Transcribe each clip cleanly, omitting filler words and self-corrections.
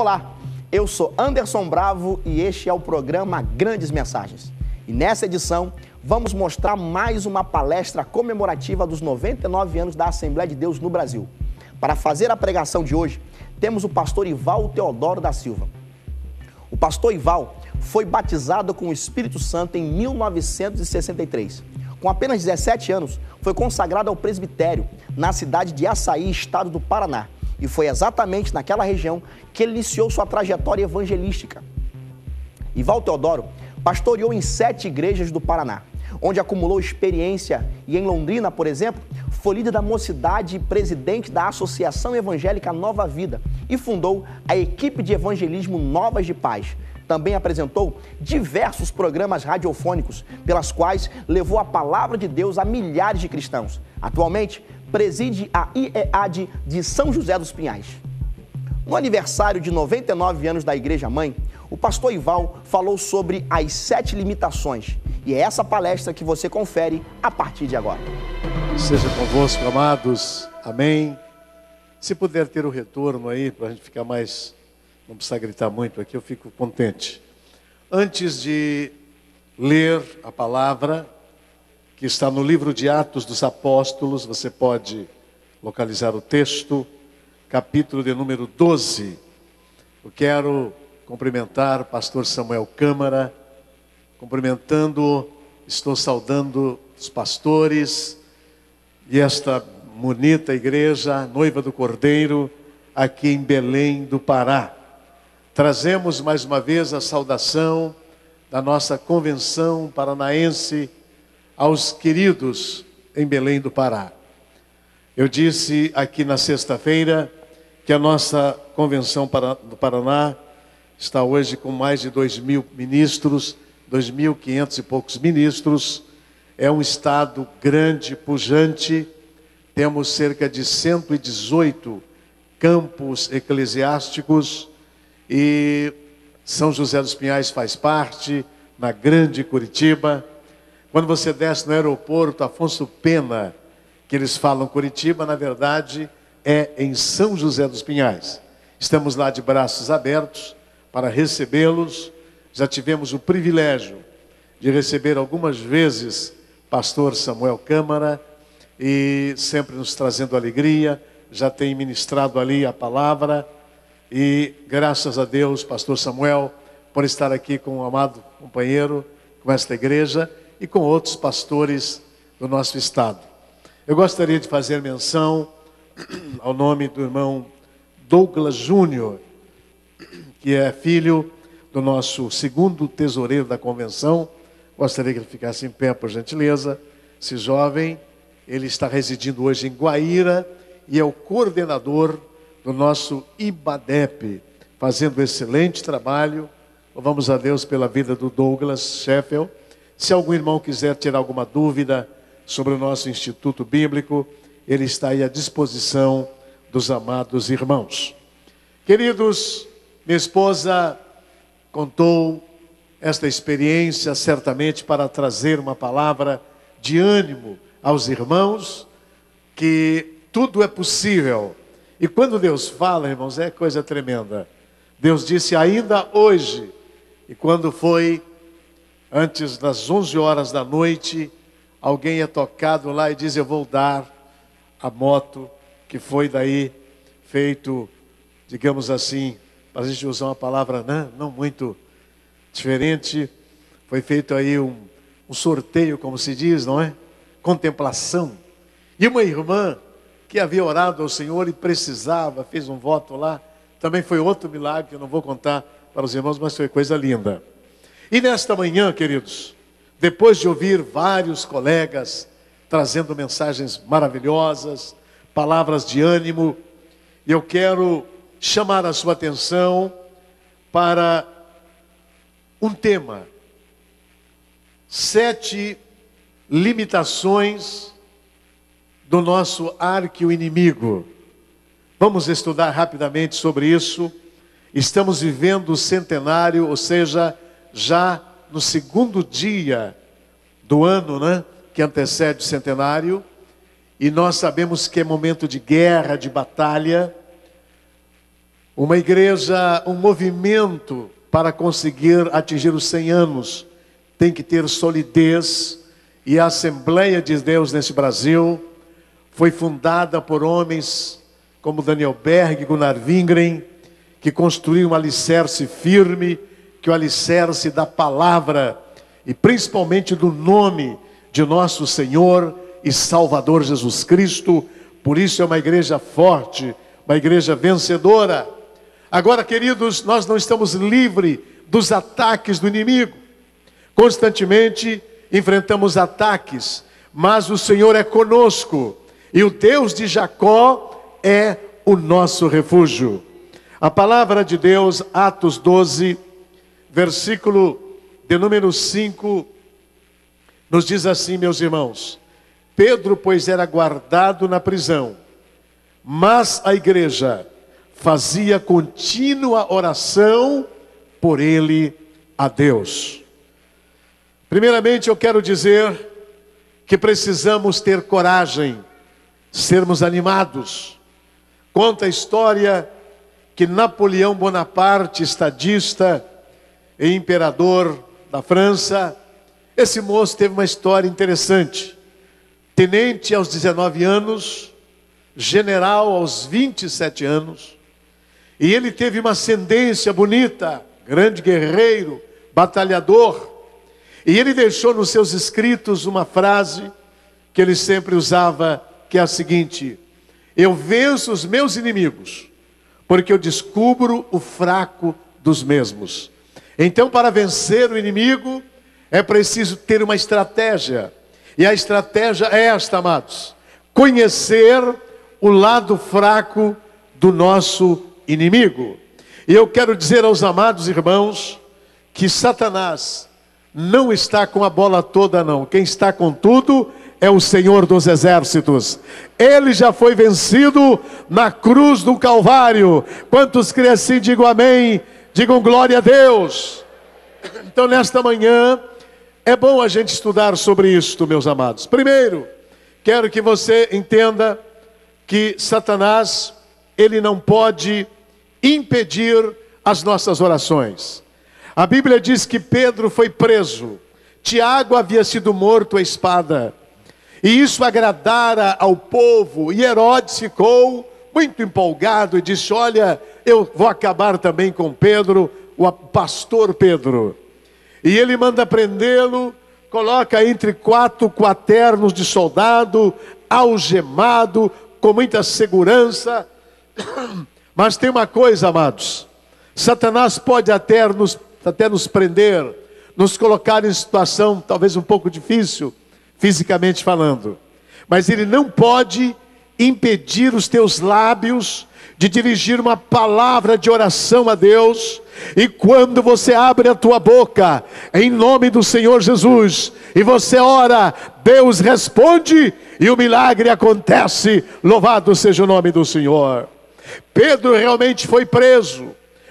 Olá, eu sou Anderson Bravo e este é o programa Grandes Mensagens. E nessa edição vamos mostrar mais uma palestra comemorativa dos 99 anos da Assembleia de Deus no Brasil. Para fazer a pregação de hoje, temos o pastor Ival Teodoro da Silva. O pastor Ival foi batizado com o Espírito Santo em 1963. Com apenas 17 anos, foi consagrado ao presbitério na cidade de Açaí, estado do Paraná. E foi exatamente naquela região que ele iniciou sua trajetória evangelística. Ival Teodoro pastoreou em 7 igrejas do Paraná, onde acumulou experiência, e em Londrina, por exemplo, foi líder da mocidade e presidente da Associação Evangélica Nova Vida e fundou a equipe de evangelismo Novas de Paz. Também apresentou diversos programas radiofônicos, pelas quais levou a palavra de Deus a milhares de cristãos. Atualmente, preside a IEAD de São José dos Pinhais. No aniversário de 99 anos da Igreja Mãe, o pastor Ival falou sobre as 7 limitações. E é essa palestra que você confere a partir de agora. Seja convosco, amados. Amém. Se puder ter o retorno aí, para a gente ficar mais... Não precisa gritar muito aqui, eu fico contente. Antes de ler a palavra, que está no livro de Atos dos Apóstolos, você pode localizar o texto, capítulo de número 12. Eu quero cumprimentar o pastor Samuel Câmara, estou saudando os pastores e esta bonita igreja, noiva do Cordeiro, aqui em Belém do Pará. Trazemos mais uma vez a saudação da nossa convenção paranaense aos queridos em Belém do Pará. Eu disse aqui na sexta-feira que a nossa convenção do Paraná está hoje com mais de 2.000 ministros, 2.500 e poucos ministros. É um estado grande, pujante. Temos cerca de 118 campos eclesiásticos e São José dos Pinhais faz parte, na Grande Curitiba. Quando você desce no aeroporto Afonso Pena, que eles falam Curitiba, na verdade é em São José dos Pinhais. Estamos lá de braços abertos para recebê-los. Já tivemos o privilégio de receber algumas vezes pastor Samuel Câmara, e sempre nos trazendo alegria. Já tem ministrado ali a palavra, e graças a Deus, pastor Samuel, por estar aqui com um amado companheiro, com esta igreja e com outros pastores do nosso estado. Eu gostaria de fazer menção ao nome do irmão Douglas Júnior, que é filho do nosso segundo tesoureiro da convenção. Gostaria que ele ficasse em pé, por gentileza. Esse jovem, ele está residindo hoje em Guaíra e é o coordenador do nosso IBADEP, fazendo excelente trabalho. Louvamos a Deus pela vida do Douglas Sheffield. Se algum irmão quiser tirar alguma dúvida sobre o nosso Instituto Bíblico, ele está aí à disposição dos amados irmãos. Queridos, minha esposa contou esta experiência certamente para trazer uma palavra de ânimo aos irmãos, que tudo é possível. E quando Deus fala, irmãos, é coisa tremenda. Deus disse ainda hoje, e quando foi antes das 11 horas da noite, alguém é tocado lá e diz: eu vou dar a moto, que foi daí feito, digamos assim, para a gente usar uma palavra não muito diferente, foi feito aí um sorteio, como se diz, não é? Contemplação. E uma irmã que havia orado ao Senhor e precisava, fez um voto lá, também foi outro milagre que eu não vou contar para os irmãos, mas foi coisa linda. E nesta manhã, queridos, depois de ouvir vários colegas trazendo mensagens maravilhosas, palavras de ânimo, eu quero chamar a sua atenção para um tema: 7 limitações do nosso arqui-inimigo. Vamos estudar rapidamente sobre isso. Estamos vivendo o centenário, ou seja, já no segundo dia do ano, né, que antecede o centenário, e nós sabemos que é momento de guerra, de batalha. Uma igreja, um movimento para conseguir atingir os 100 anos, tem que ter solidez. E a Assembleia de Deus nesse Brasil foi fundada por homens como Daniel Berg, Gunnar Wingren, que construíram um alicerce firme, que é o alicerce da palavra e principalmente do nome de nosso Senhor e Salvador Jesus Cristo. Por isso é uma igreja forte, uma igreja vencedora. Agora, queridos, nós não estamos livres dos ataques do inimigo. Constantemente enfrentamos ataques, mas o Senhor é conosco, e o Deus de Jacó é o nosso refúgio. A palavra de Deus, Atos 12, versículo de número 5, nos diz assim, meus irmãos: Pedro, pois, era guardado na prisão, mas a igreja fazia contínua oração por ele a Deus. Primeiramente, eu quero dizer que precisamos ter coragem, sermos animados. Conta a história que Napoleão Bonaparte, estadista e imperador da França, esse moço teve uma história interessante. Tenente aos 19 anos, general aos 27 anos, e ele teve uma ascendência bonita, grande guerreiro, batalhador. E ele deixou nos seus escritos uma frase que ele sempre usava, que é a seguinte: eu venço os meus inimigos, porque eu descubro o fraco dos mesmos. Então, para vencer o inimigo, é preciso ter uma estratégia. E a estratégia é esta, amados: conhecer o lado fraco do nosso inimigo. E eu quero dizer aos amados irmãos que Satanás não está com a bola toda, não. Quem está com tudo é o Senhor dos Exércitos. Ele já foi vencido na cruz do Calvário. Quantos creem assim, digam amém, digam glória a Deus. Então, nesta manhã, é bom a gente estudar sobre isto, meus amados. Primeiro, quero que você entenda que Satanás, ele não pode impedir as nossas orações. A Bíblia diz que Pedro foi preso, Tiago havia sido morto à espada, e isso agradara ao povo, e Herodes ficou muito empolgado e disse: olha, eu vou acabar também com Pedro, o pastor Pedro. E ele manda prendê-lo, coloca entre 4 quaternos de soldado, algemado, com muita segurança. Mas tem uma coisa, amados: Satanás pode até nos prender, nos colocar em situação talvez um pouco difícil, fisicamente falando, mas ele não pode impedir os teus lábios de dirigir uma palavra de oração a Deus. E quando você abre a tua boca em nome do Senhor Jesus e você ora, Deus responde e o milagre acontece. Louvado seja o nome do Senhor. Pedro realmente foi preso,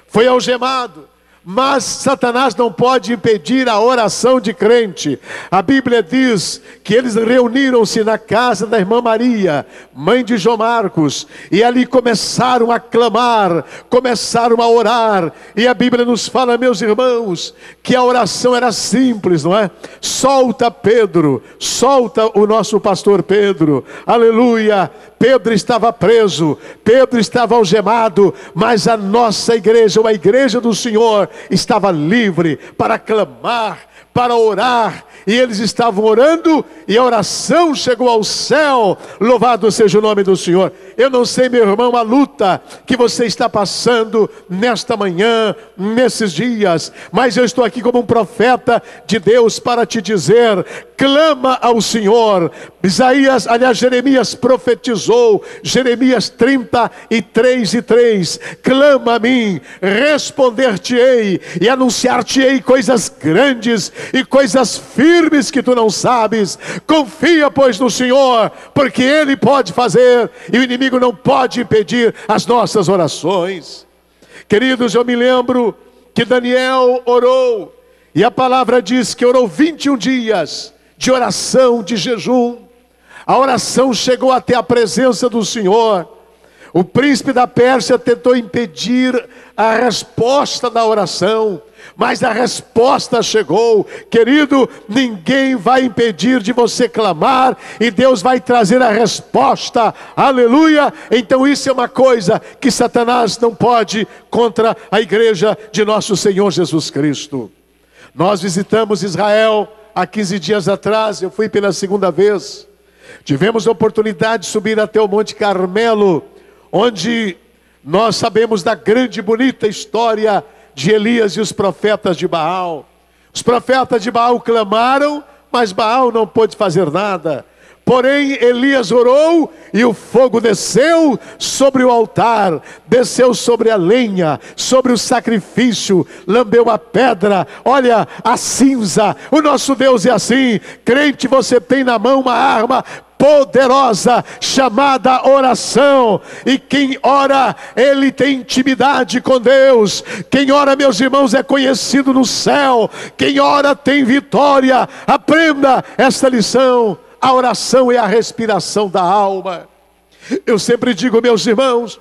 foi algemado, mas Satanás não pode impedir a oração de crente. A Bíblia diz que eles reuniram-se na casa da irmã Maria, mãe de João Marcos, e ali começaram a clamar, começaram a orar. E a Bíblia nos fala, meus irmãos, que a oração era simples, não é? Solta Pedro, solta o nosso pastor Pedro, aleluia. Pedro estava preso, Pedro estava algemado, mas a nossa igreja, a igreja do Senhor, estava livre para clamar, para orar, e eles estavam orando, e a oração chegou ao céu. Louvado seja o nome do Senhor. Eu não sei, meu irmão, a luta que você está passando nesta manhã, nesses dias, mas eu estou aqui como um profeta de Deus para te dizer: clama ao Senhor. Jeremias profetizou, Jeremias 33:3, clama a mim, responder-te-ei e anunciar-te-ei coisas grandes e coisas firmes que tu não sabes. Confia, pois, no Senhor, porque Ele pode fazer, e o inimigo não pode impedir as nossas orações. Queridos, eu me lembro que Daniel orou, e a palavra diz que orou 21 dias de oração, de jejum. A oração chegou até a presença do Senhor. O príncipe da Pérsia tentou impedir a resposta da oração, mas a resposta chegou. Querido, ninguém vai impedir de você clamar, e Deus vai trazer a resposta. Aleluia! Então isso é uma coisa que Satanás não pode contra a igreja de nosso Senhor Jesus Cristo. Nós visitamos Israel há 15 dias atrás, eu fui pela segunda vez. Tivemos a oportunidade de subir até o Monte Carmelo, onde nós sabemos da grande e bonita história de Elias e os profetas de Baal. Os profetas de Baal clamaram, mas Baal não pôde fazer nada. Porém, Elias orou e o fogo desceu sobre o altar, desceu sobre a lenha, sobre o sacrifício, lambeu a pedra, olha a cinza. O nosso Deus é assim. Crente, você tem na mão uma arma poderosa chamada oração, e quem ora, ele tem intimidade com Deus. Quem ora, meus irmãos, é conhecido no céu. Quem ora tem vitória. Aprenda esta lição. A oração é a respiração da alma. Eu sempre digo, meus irmãos,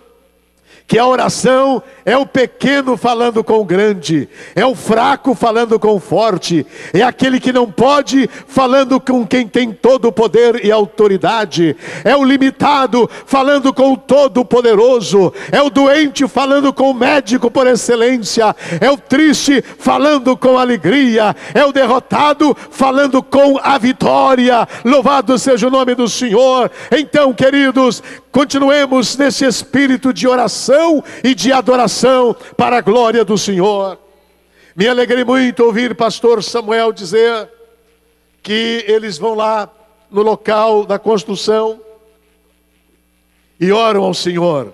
que a oração é o pequeno falando com o grande, é o fraco falando com o forte, é aquele que não pode falando com quem tem todo o poder e autoridade, é o limitado falando com o todo-poderoso, é o doente falando com o médico por excelência, é o triste falando com alegria, é o derrotado falando com a vitória. Louvado seja o nome do Senhor. Então, queridos, continuemos nesse espírito de oração e de adoração para a glória do Senhor. Me alegrei muito ouvir pastor Samuel dizer que eles vão lá no local da construção e oram ao Senhor.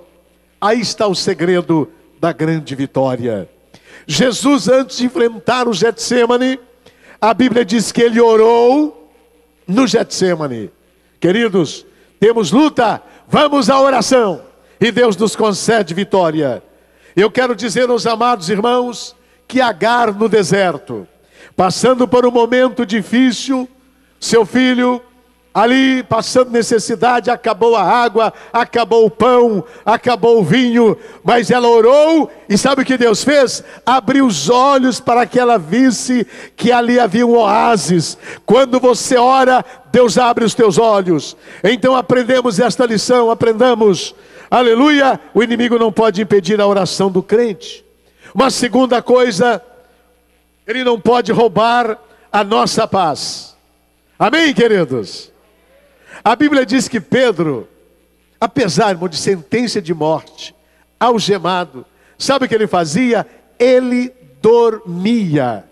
Aí está o segredo da grande vitória. Jesus, antes de enfrentar o Getsêmani, a Bíblia diz que ele orou no Getsêmani. Queridos, temos luta, vamos à oração e Deus nos concede vitória. Eu quero dizer aos amados irmãos que Agar no deserto, passando por um momento difícil, seu filho ali passando necessidade, acabou a água, acabou o pão, acabou o vinho, mas ela orou, e sabe o que Deus fez? Abriu os olhos para que ela visse que ali havia um oásis. Quando você ora, Deus abre os teus olhos. Então aprendemos esta lição, aprendamos, aleluia, o inimigo não pode impedir a oração do crente. Uma segunda coisa, ele não pode roubar a nossa paz. Amém, queridos? A Bíblia diz que Pedro, apesar de sentença de morte, algemado, sabe o que ele fazia? Ele dormia.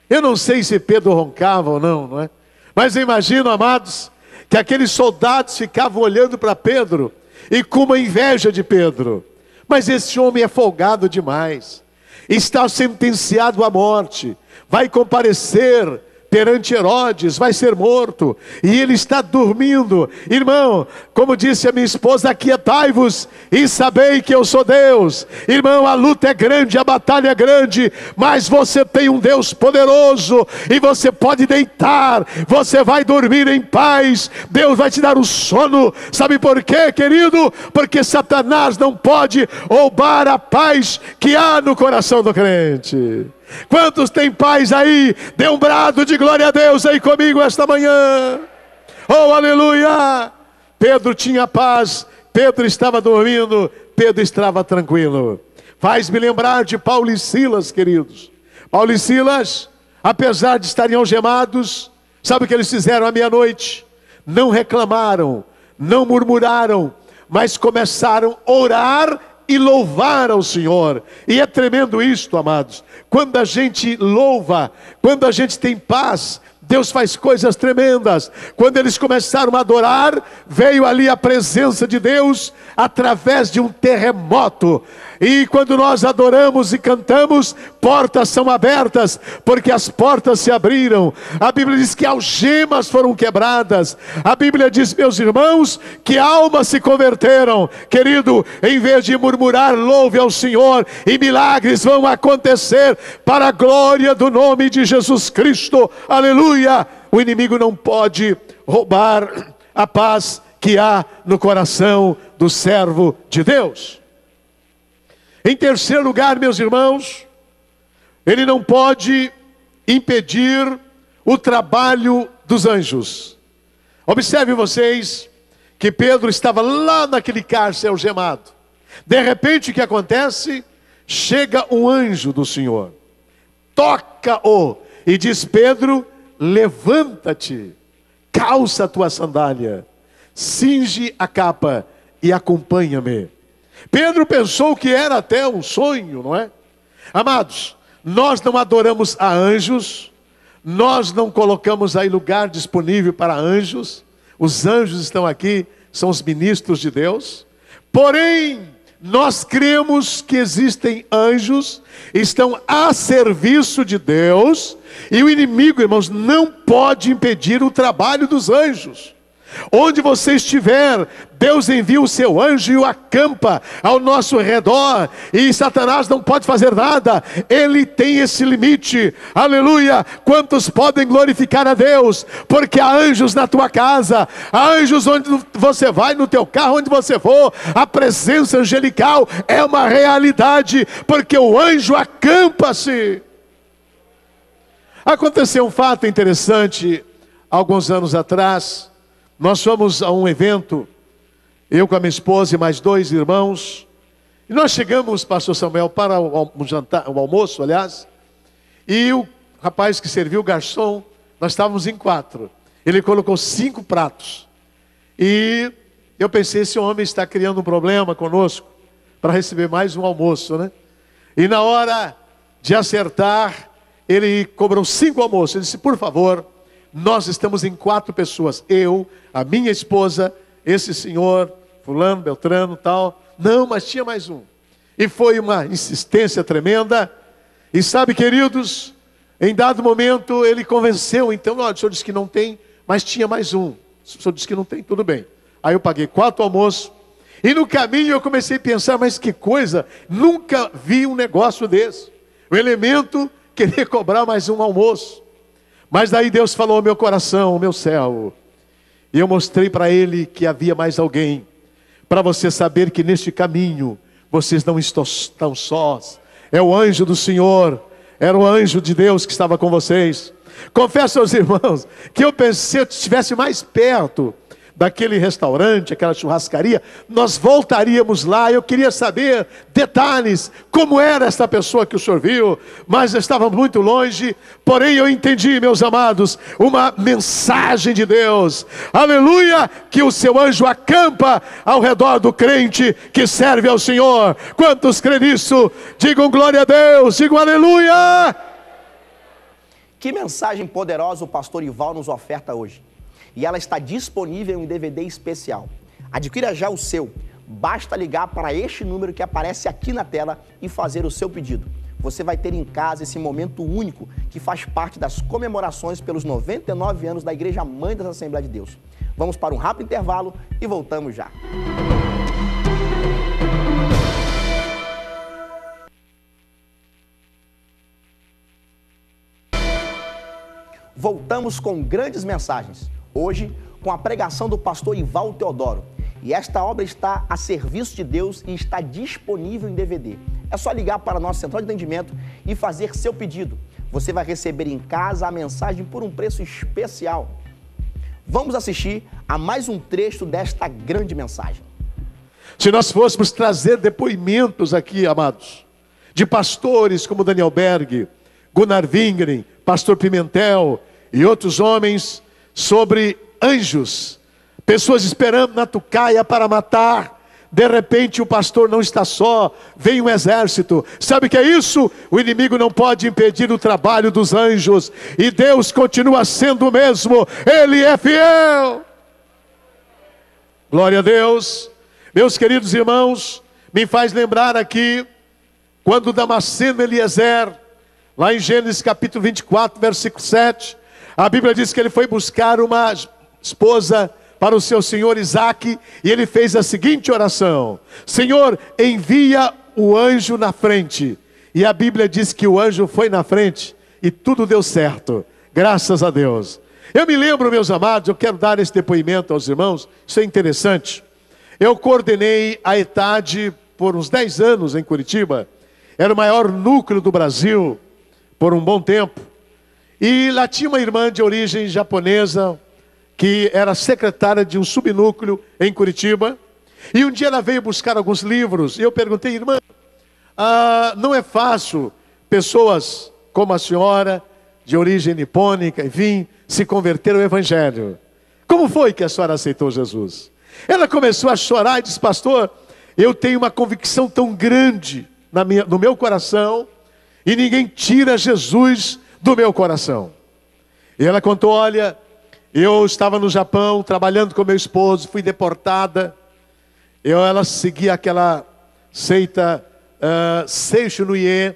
Eu não sei se Pedro roncava ou não, não é? Mas eu imagino, amados, que aqueles soldados ficavam olhando para Pedro e com uma inveja de Pedro. Mas esse homem é folgado demais, está sentenciado à morte, vai comparecer perante Herodes, vai ser morto, e ele está dormindo. Irmão, como disse a minha esposa, aquietai-vos e sabei que eu sou Deus. Irmão, a luta é grande, a batalha é grande, mas você tem um Deus poderoso, e você pode deitar, você vai dormir em paz, Deus vai te dar o sono. Sabe por quê, querido? Porque Satanás não pode roubar a paz que há no coração do crente. Quantos tem paz aí? Dê um brado de glória a Deus aí comigo esta manhã. Oh, aleluia! Pedro tinha paz, Pedro estava dormindo, Pedro estava tranquilo. Faz-me lembrar de Paulo e Silas, queridos. Paulo e Silas, apesar de estarem algemados, sabe o que eles fizeram à meia-noite? Não reclamaram, não murmuraram, mas começaram a orar e louvar ao Senhor. E é tremendo isto, amados. Quando a gente louva, quando a gente tem paz, Deus faz coisas tremendas. Quando eles começaram a adorar, veio ali a presença de Deus através de um terremoto. E quando nós adoramos e cantamos, portas são abertas, porque as portas se abriram. A Bíblia diz que algemas foram quebradas. A Bíblia diz, meus irmãos, que almas se converteram. Querido, em vez de murmurar, louve ao Senhor, e milagres vão acontecer para a glória do nome de Jesus Cristo. Aleluia! O inimigo não pode roubar a paz que há no coração do servo de Deus. Em terceiro lugar, meus irmãos, ele não pode impedir o trabalho dos anjos. Observem vocês que Pedro estava lá naquele cárcere algemado. De repente, o que acontece? Chega um anjo do Senhor, toca-o e diz: Pedro, levanta-te, calça a tua sandália, cinge a capa e acompanha-me. Pedro pensou que era até um sonho, não é? Amados, nós não adoramos a anjos, nós não colocamos aí lugar disponível para anjos. Os anjos estão aqui, são os ministros de Deus. Porém, nós cremos que existem anjos, estão a serviço de Deus, e o inimigo, irmãos, não pode impedir o trabalho dos anjos. Onde você estiver, Deus envia o seu anjo e o acampa ao nosso redor, e Satanás não pode fazer nada. Ele tem esse limite. Aleluia! Quantos podem glorificar a Deus? Porque há anjos na tua casa, há anjos onde você vai, no teu carro, onde você for. A presença angelical é uma realidade, porque o anjo acampa-se. Aconteceu um fato interessante alguns anos atrás. Nós fomos a um evento, eu com a minha esposa e mais 2 irmãos, e nós chegamos, pastor Samuel, para o jantar, o almoço, aliás, e o rapaz que serviu, o garçom, nós estávamos em 4, ele colocou 5 pratos, e eu pensei, esse homem está criando um problema conosco, para receber mais um almoço, né? E na hora de acertar, ele cobrou 5 almoços, ele disse: por favor, nós estamos em 4 pessoas, eu, a minha esposa, esse senhor, fulano, beltrano, tal. Não, mas tinha mais um. E foi uma insistência tremenda. E sabe, queridos, em dado momento ele convenceu. Então, olha, o senhor disse que não tem, mas tinha mais um. O senhor disse que não tem, tudo bem. Aí eu paguei 4 almoços. E no caminho eu comecei a pensar, mas que coisa, nunca vi um negócio desse. O elemento querer cobrar mais um almoço. Mas daí Deus falou ao meu coração, ao meu céu, e eu mostrei para ele que havia mais alguém, para você saber que neste caminho vocês não estão sós. É o anjo do Senhor, era o anjo de Deus que estava com vocês. Confesso aos irmãos que eu pensei, se eu estivesse mais perto daquele restaurante, aquela churrascaria, nós voltaríamos lá. Eu queria saber detalhes, como era esta pessoa que o senhor viu, mas estávamos muito longe. Porém eu entendi, meus amados, uma mensagem de Deus, aleluia, que o seu anjo acampa ao redor do crente que serve ao Senhor. Quantos crêem nisso? Digam glória a Deus, digam aleluia. Que mensagem poderosa o pastor Ival nos oferta hoje. E ela está disponível em DVD especial. Adquira já o seu. Basta ligar para este número que aparece aqui na tela e fazer o seu pedido. Você vai ter em casa esse momento único que faz parte das comemorações pelos 99 anos da Igreja Mãe das Assembleias de Deus. Vamos para um rápido intervalo e voltamos já. Voltamos com grandes mensagens. Hoje, com a pregação do pastor Ival Teodoro. E esta obra está a serviço de Deus e está disponível em DVD. É só ligar para a nossa central de atendimento e fazer seu pedido. Você vai receber em casa a mensagem por um preço especial. Vamos assistir a mais um trecho desta grande mensagem. Se nós fôssemos trazer depoimentos aqui, amados, de pastores como Daniel Berg, Gunnar Wingren, pastor Pimentel e outros homens, sobre anjos, pessoas esperando na tucaia para matar. De repente o pastor não está só, vem um exército. Sabe o que é isso? O inimigo não pode impedir o trabalho dos anjos, e Deus continua sendo o mesmo, Ele é fiel. Glória a Deus. Meus queridos irmãos, me faz lembrar aqui, quando Damasceno Eliezer, lá em Gênesis capítulo 24, versículo 7, a Bíblia diz que ele foi buscar uma esposa para o seu senhor Isaque, e ele fez a seguinte oração: Senhor, envia o anjo na frente. E a Bíblia diz que o anjo foi na frente e tudo deu certo, graças a Deus. Eu me lembro, meus amados, eu quero dar esse depoimento aos irmãos, isso é interessante. Eu coordenei a ETAD por uns 10 anos em Curitiba. Era o maior núcleo do Brasil por um bom tempo. E lá tinha uma irmã de origem japonesa, que era secretária de um subnúcleo em Curitiba. E um dia ela veio buscar alguns livros. E eu perguntei, irmã, não é fácil pessoas como a senhora, de origem nipônica, enfim, se converter ao Evangelho. Como foi que a senhora aceitou Jesus? Ela começou a chorar e disse, pastor, eu tenho uma convicção tão grande no meu coração, e ninguém tira Jesus do meu coração. E ela contou, olha, eu estava no Japão, trabalhando com meu esposo, fui deportada. Ela seguia aquela seita Seixo no Ie,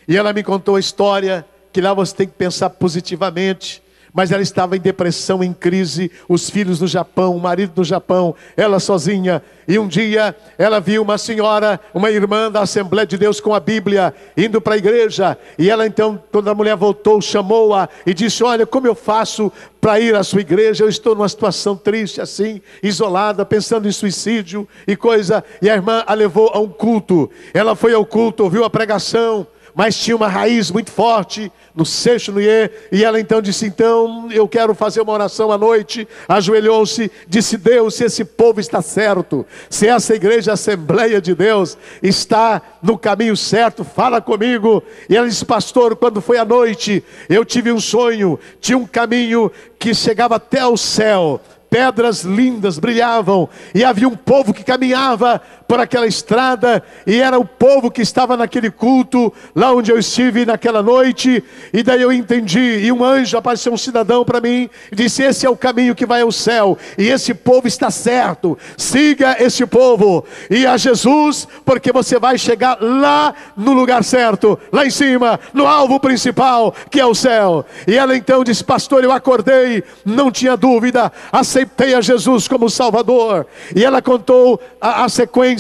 e ela me contou a história, que lá você tem que pensar positivamente, mas ela estava em depressão, em crise, os filhos no Japão, o marido no Japão, ela sozinha. E um dia ela viu uma senhora, uma irmã da Assembleia de Deus com a Bíblia, indo para a igreja. E ela então, quando a mulher voltou, chamou-a e disse, olha, como eu faço para ir à sua igreja? Eu estou numa situação triste assim, isolada, pensando em suicídio e coisa. E a irmã a levou a um culto. Ela foi ao culto, ouviu a pregação, mas tinha uma raiz muito forte no Seixo no Ie, e ela então disse, então eu quero fazer uma oração à noite. Ajoelhou-se, disse, Deus, se esse povo está certo, se essa igreja, a Assembleia de Deus, está no caminho certo, fala comigo. E ela disse, pastor, quando foi à noite, eu tive um sonho, tinha um caminho que chegava até o céu, pedras lindas brilhavam, e havia um povo que caminhava por aquela estrada, e era o povo que estava naquele culto, lá onde eu estive naquela noite. E daí eu entendi, e um anjo apareceu, um cidadão para mim, e disse, esse é o caminho que vai ao céu, e esse povo está certo, siga esse povo, e a Jesus, porque você vai chegar lá no lugar certo, lá em cima, no alvo principal, que é o céu. E ela então disse, pastor, eu acordei, não tinha dúvida, aceitei a Jesus como Salvador. E ela contou a sequência,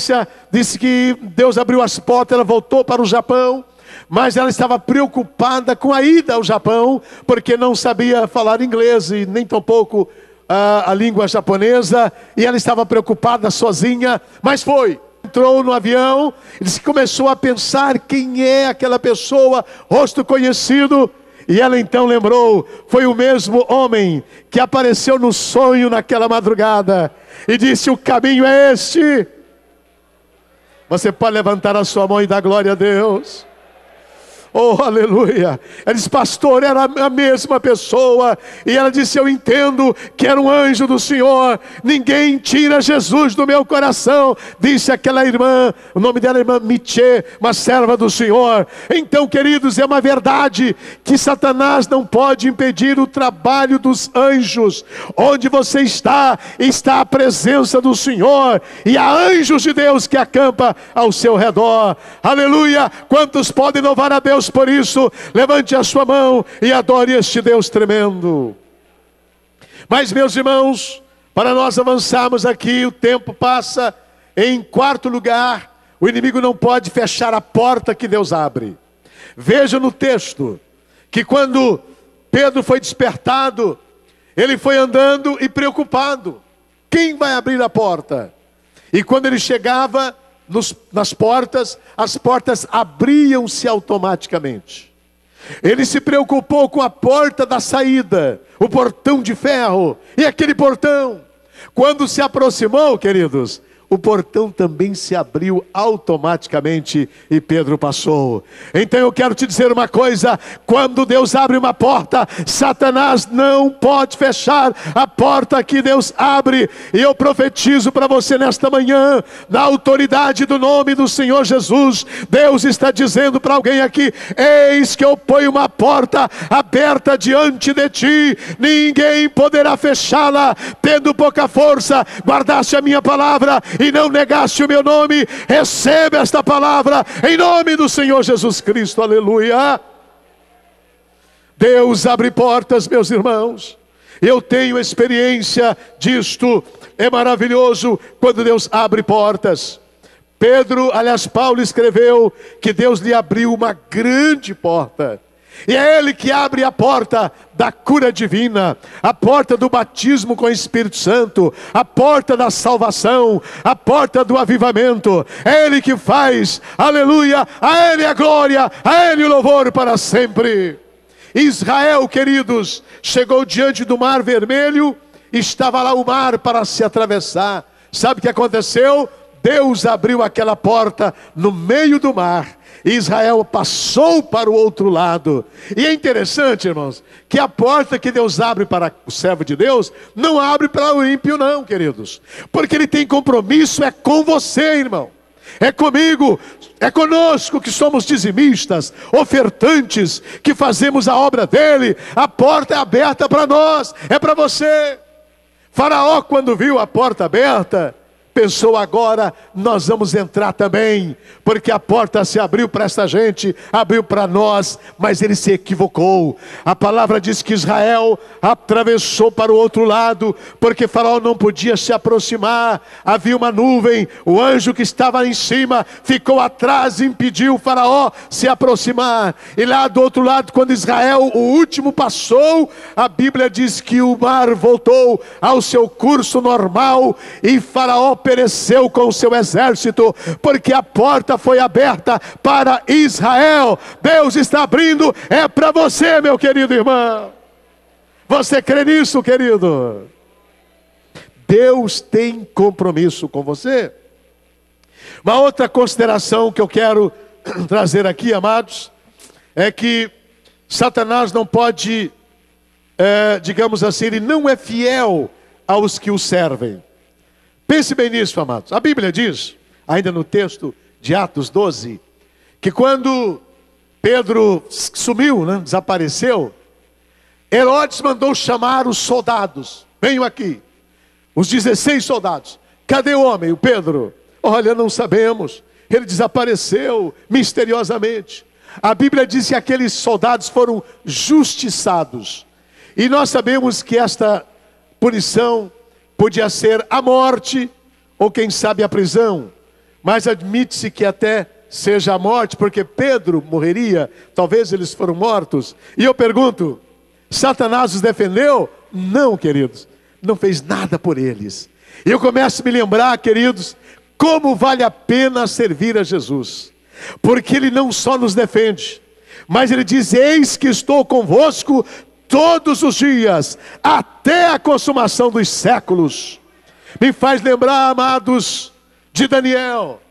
disse que Deus abriu as portas, ela voltou para o Japão, mas ela estava preocupada com a ida ao Japão, porque não sabia falar inglês e nem tampouco a língua japonesa, e ela estava preocupada sozinha, mas foi. Entrou no avião, e disse que começou a pensar quem é aquela pessoa, rosto conhecido. E ela então lembrou, foi o mesmo homem que apareceu no sonho naquela madrugada, e disse, o caminho é este. Você pode levantar a sua mão e dar glória a Deus. Oh, aleluia. Ela disse, pastor, era a mesma pessoa. E ela disse, eu entendo que era um anjo do Senhor. Ninguém tira Jesus do meu coração, disse aquela irmã. O nome dela é irmã Michê, uma serva do Senhor. Então, queridos, é uma verdade que Satanás não pode impedir o trabalho dos anjos. Onde você está a presença do Senhor, e há anjos de Deus que acampa ao seu redor. Aleluia. Quantos podem louvar a Deus por isso? Levante a sua mão e adore este Deus tremendo. Mas, meus irmãos, para nós avançarmos aqui, o tempo passa. Em quarto lugar, o inimigo não pode fechar a porta que Deus abre. Veja no texto que quando Pedro foi despertado, ele foi andando e preocupado. Quem vai abrir a porta? E quando ele chegava nas portas, as portas abriam-se automaticamente. Ele se preocupou com a porta da saída, o portão de ferro. E aquele portão, quando se aproximou, queridos, o portão também se abriu automaticamente e Pedro passou. Então eu quero te dizer uma coisa: quando Deus abre uma porta, Satanás não pode fechar a porta que Deus abre. E eu profetizo para você nesta manhã, na autoridade do nome do Senhor Jesus, Deus está dizendo para alguém aqui: eis que eu ponho uma porta aberta diante de ti, ninguém poderá fechá-la. Tendo pouca força, guardaste a minha palavra e não negaste o meu nome. Receba esta palavra em nome do Senhor Jesus Cristo, aleluia. Deus abre portas, meus irmãos. Eu tenho experiência disto. É maravilhoso quando Deus abre portas. Paulo escreveu que Deus lhe abriu uma grande porta. E é Ele que abre a porta da cura divina, a porta do batismo com o Espírito Santo, a porta da salvação, a porta do avivamento. É Ele que faz, aleluia, a Ele a glória, a Ele o louvor para sempre. Israel, queridos, chegou diante do Mar Vermelho, estava lá o mar para se atravessar. Sabe o que aconteceu? Deus abriu aquela porta no meio do mar. Israel passou para o outro lado. E é interessante, irmãos, que a porta que Deus abre para o servo de Deus, não abre para o ímpio não, queridos. Porque ele tem compromisso, é com você, irmão. É comigo, é conosco que somos dizimistas, ofertantes, que fazemos a obra dele. A porta é aberta para nós, é para você. Faraó, quando viu a porta aberta, pensou: agora nós vamos entrar também, porque a porta se abriu para essa gente, abriu para nós, mas ele se equivocou. A palavra diz que Israel atravessou para o outro lado, porque Faraó não podia se aproximar, havia uma nuvem, o anjo que estava em cima ficou atrás e impediu o Faraó se aproximar. E lá do outro lado, quando Israel, o último, passou, a Bíblia diz que o mar voltou ao seu curso normal, e Faraó pereceu com o seu exército, porque a porta foi aberta para Israel. Deus está abrindo, é para você, meu querido irmão. Você crê nisso, querido? Deus tem compromisso com você. Uma outra consideração que eu quero trazer aqui, amados, é que Satanás não pode, digamos assim, ele não é fiel aos que o servem. Pense bem nisso, amados. A Bíblia diz, ainda no texto de Atos 12, que quando Pedro sumiu, desapareceu, Herodes mandou chamar os soldados. Venham aqui, os 16 soldados. Cadê o homem, o Pedro? Olha, não sabemos, ele desapareceu misteriosamente. A Bíblia diz que aqueles soldados foram justiçados. E nós sabemos que esta punição podia ser a morte, ou quem sabe a prisão. Mas admite-se que até seja a morte, porque Pedro morreria, talvez eles foram mortos. E eu pergunto, Satanás os defendeu? Não, queridos, não fez nada por eles. E eu começo a me lembrar, queridos, como vale a pena servir a Jesus. Porque Ele não só nos defende, mas Ele diz: eis que estou convosco todos os dias, até a consumação dos séculos. Me faz lembrar, amados, de Daniel.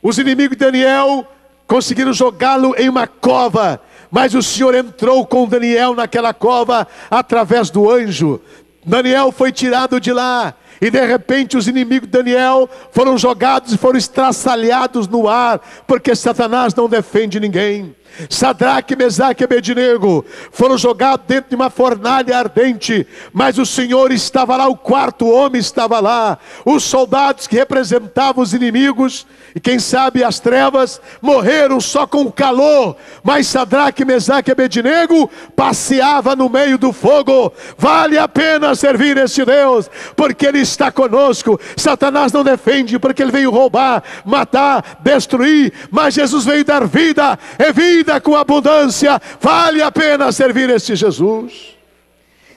Os inimigos de Daniel conseguiram jogá-lo em uma cova, mas o Senhor entrou com Daniel naquela cova através do anjo. Daniel foi tirado de lá, e de repente os inimigos de Daniel foram jogados e foram estraçalhados no ar, porque Satanás não defende ninguém. Sadraque, Mesaque e Abednego foram jogados dentro de uma fornalha ardente, mas o Senhor estava lá, o quarto homem estava lá. Os soldados que representavam os inimigos, e quem sabe as trevas, morreram só com o calor, mas Sadraque, Mesaque e Abednego passeava no meio do fogo. Vale a pena servir esse Deus, porque Ele está conosco. Satanás não defende, porque ele veio roubar, matar, destruir, mas Jesus veio dar vida, é vida com abundância. Vale a pena servir este Jesus.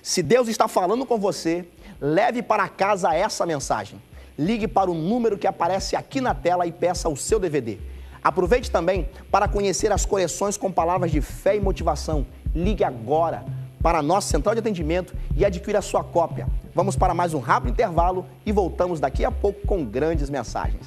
Se Deus está falando com você, leve para casa essa mensagem. Ligue para o número que aparece aqui na tela e peça o seu DVD. Aproveite também para conhecer as coleções com palavras de fé e motivação. Ligue agora para a nossa central de atendimento e adquira a sua cópia. Vamos para mais um rápido intervalo e voltamos daqui a pouco com grandes mensagens.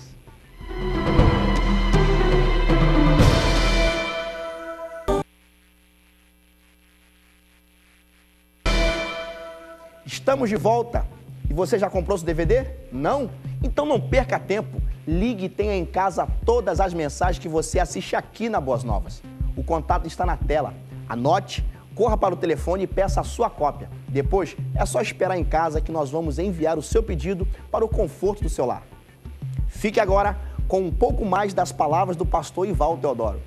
Estamos de volta. E você já comprou seu DVD? Não? Então não perca tempo. Ligue e tenha em casa todas as mensagens que você assiste aqui na Boas Novas. O contato está na tela. Anote, corra para o telefone e peça a sua cópia. Depois é só esperar em casa que nós vamos enviar o seu pedido para o conforto do seu lar. Fique agora com um pouco mais das palavras do pastor Ivaldo Teodoro.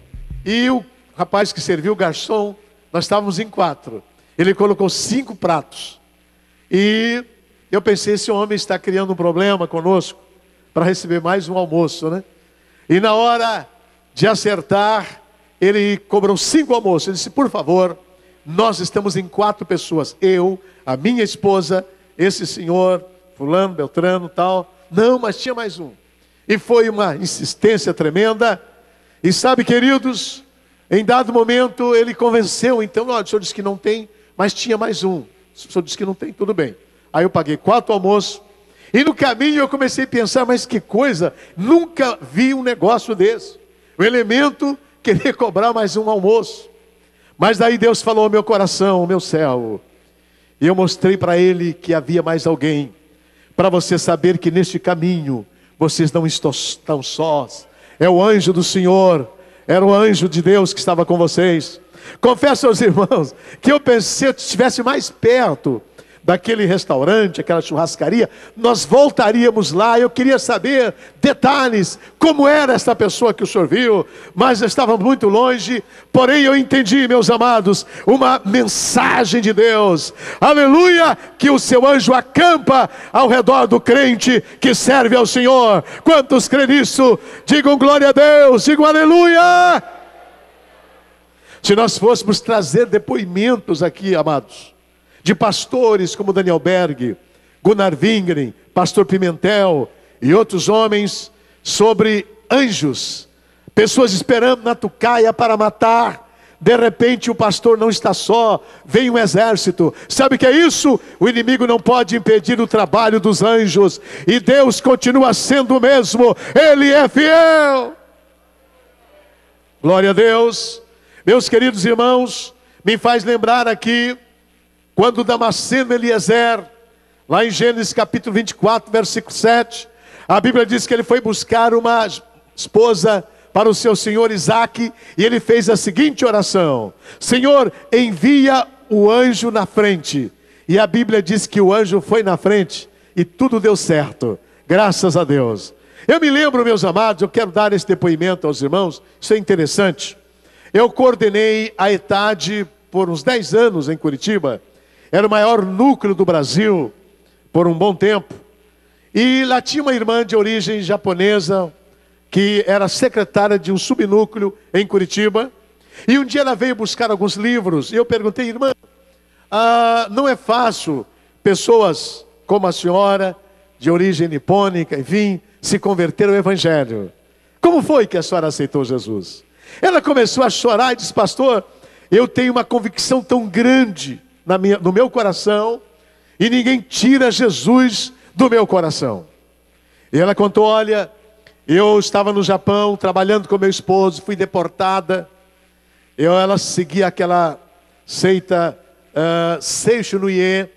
E o rapaz que serviu o garçom, nós estávamos em 4. Ele colocou 5 pratos. E eu pensei, esse homem está criando um problema conosco para receber mais um almoço, né? E na hora de acertar, ele cobrou 5 almoços. Ele disse: por favor, nós estamos em 4 pessoas. Eu, a minha esposa, esse senhor, fulano, beltrano, tal. Não, mas tinha mais um. E foi uma insistência tremenda. E sabe, queridos, em dado momento ele convenceu. Então, olha, o senhor disse que não tem, mas tinha mais um. O senhor disse que não tem, tudo bem. Aí eu paguei 4 almoços. E no caminho eu comecei a pensar, mas que coisa, nunca vi um negócio desse. O elemento querer cobrar mais um almoço. Mas daí Deus falou ao meu coração, ao meu céu. E eu mostrei para ele que havia mais alguém. Para você saber que neste caminho vocês não estão sós. É o anjo do Senhor. Era o anjo de Deus que estava com vocês. Confesso aos irmãos que eu pensei, se eu estivesse mais perto daquele restaurante, aquela churrascaria, nós voltaríamos lá. Eu queria saber detalhes, como era essa pessoa que o senhor viu, mas eu estava muito longe. Porém eu entendi, meus amados, uma mensagem de Deus, aleluia, que o seu anjo acampa ao redor do crente que serve ao Senhor. Quantos crêem nisso? Digam glória a Deus, digam aleluia. Se nós fôssemos trazer depoimentos aqui, amados, de pastores como Daniel Berg, Gunnar Wingren, pastor Pimentel e outros homens, sobre anjos, pessoas esperando na tucaia para matar. De repente o pastor não está só, vem um exército. Sabe o que é isso? O inimigo não pode impedir o trabalho dos anjos, e Deus continua sendo o mesmo, Ele é fiel. Glória a Deus. Meus queridos irmãos, me faz lembrar aqui quando Damasceno Eliezer, lá em Gênesis capítulo 24, versículo 7, a Bíblia diz que ele foi buscar uma esposa para o seu senhor Isaque, e ele fez a seguinte oração: Senhor, envia o anjo na frente. E a Bíblia diz que o anjo foi na frente e tudo deu certo, graças a Deus. Eu me lembro, meus amados, eu quero dar esse depoimento aos irmãos, isso é interessante. Eu coordenei a ETAD por uns 10 anos em Curitiba. Era o maior núcleo do Brasil por um bom tempo. E lá tinha uma irmã de origem japonesa que era secretária de um subnúcleo em Curitiba. E um dia ela veio buscar alguns livros. E eu perguntei, irmã, não é fácil pessoas como a senhora, de origem nipônica, enfim, se converter ao Evangelho. Como foi que a senhora aceitou Jesus? Ela começou a chorar e disse, pastor, eu tenho uma convicção tão grande no meu coração, e ninguém tira Jesus do meu coração. E ela contou, olha, eu estava no Japão, trabalhando com meu esposo, fui deportada, ela seguia aquela seita Seixo no Ie,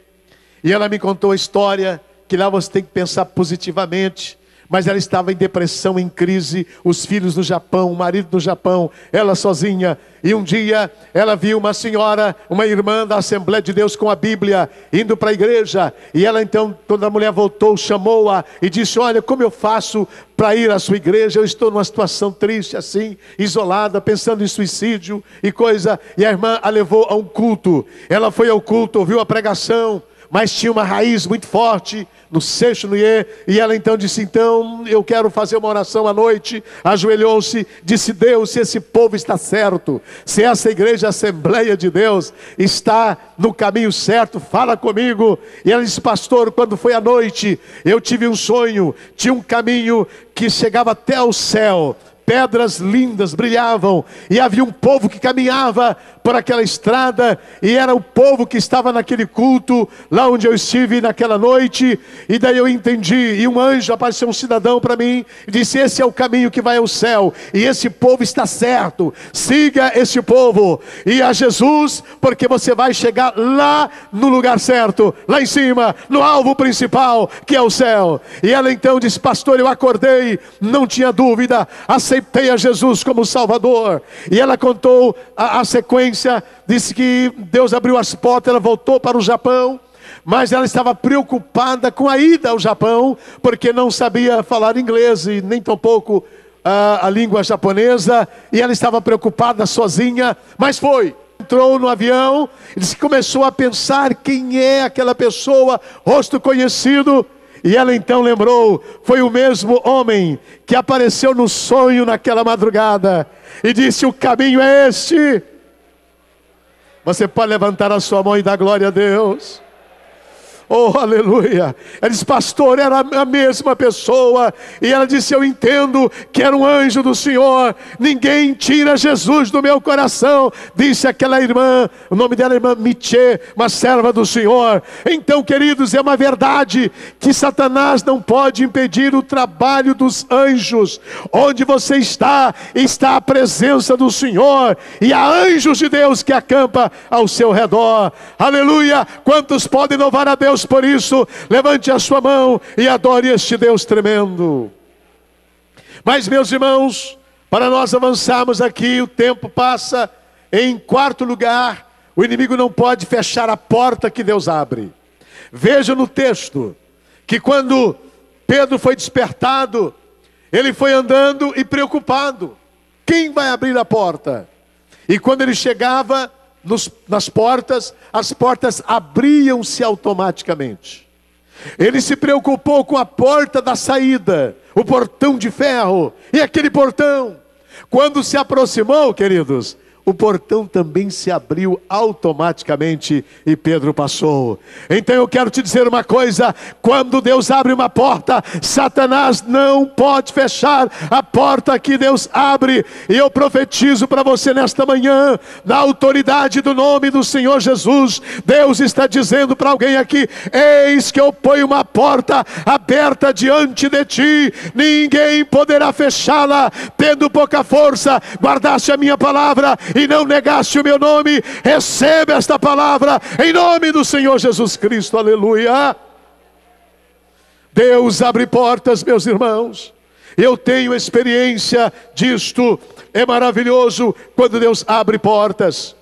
e ela me contou a história, que lá você tem que pensar positivamente, mas ela estava em depressão, em crise, os filhos no Japão, o marido no Japão, ela sozinha. E um dia ela viu uma senhora, uma irmã da Assembleia de Deus com a Bíblia, indo para a igreja. E ela então, quando a mulher voltou, chamou-a e disse, olha, como eu faço para ir à sua igreja? Eu estou numa situação triste assim, isolada, pensando em suicídio e coisa. E a irmã a levou a um culto. Ela foi ao culto, ouviu a pregação, mas tinha uma raiz muito forte no Seixo no Ie, e ela então disse, então eu quero fazer uma oração à noite. Ajoelhou-se, disse, Deus, se esse povo está certo, se essa igreja, a Assembleia de Deus, está no caminho certo, fala comigo. E ela disse, pastor, quando foi à noite, eu tive um sonho, tinha um caminho que chegava até o céu, pedras lindas brilhavam, e havia um povo que caminhava por aquela estrada, e era o povo que estava naquele culto, lá onde eu estive naquela noite. E daí eu entendi, e um anjo apareceu, um cidadão para mim, e disse, esse é o caminho que vai ao céu, e esse povo está certo, siga esse povo, e a Jesus, porque você vai chegar lá no lugar certo, lá em cima, no alvo principal, que é o céu. E ela então disse, pastor, eu acordei, não tinha dúvida, aceitei a Jesus como Salvador. E ela contou a sequência, disse que Deus abriu as portas, ela voltou para o Japão, mas ela estava preocupada com a ida ao Japão, porque não sabia falar inglês e nem tampouco a língua japonesa, e ela estava preocupada sozinha, mas foi. Entrou no avião, e disse que começou a pensar quem é aquela pessoa, rosto conhecido. E ela então lembrou, foi o mesmo homem que apareceu no sonho naquela madrugada, e disse, o caminho é este. Você pode levantar a sua mão e dar glória a Deus. Oh, aleluia. Ela disse: pastor, era a mesma pessoa. E ela disse: eu entendo que era um anjo do Senhor. Ninguém tira Jesus do meu coração. Disse aquela irmã, o nome dela é irmã Michê, uma serva do Senhor. Então, queridos, é uma verdade que Satanás não pode impedir o trabalho dos anjos. Onde você está, está a presença do Senhor. E há anjos de Deus que acampa ao seu redor. Aleluia. Quantos podem louvar a Deus por isso? Levante a sua mão e adore este Deus tremendo. Mas, meus irmãos, para nós avançarmos aqui, o tempo passa. Em quarto lugar, o inimigo não pode fechar a porta que Deus abre. Veja no texto que quando Pedro foi despertado, ele foi andando e preocupado: quem vai abrir a porta? E quando ele chegava nas portas, as portas abriam-se automaticamente. Ele se preocupou com a porta da saída, o portão de ferro. E aquele portão, quando se aproximou, queridos, o portão também se abriu automaticamente e Pedro passou. Então eu quero te dizer uma coisa: quando Deus abre uma porta, Satanás não pode fechar a porta que Deus abre. E eu profetizo para você nesta manhã, na autoridade do nome do Senhor Jesus, Deus está dizendo para alguém aqui: eis que eu ponho uma porta aberta diante de ti, ninguém poderá fechá-la. Tendo pouca força, guardaste a minha palavra e não negaste o meu nome. Receba esta palavra em nome do Senhor Jesus Cristo. Aleluia. Deus abre portas, meus irmãos. Eu tenho experiência disto. É maravilhoso quando Deus abre portas.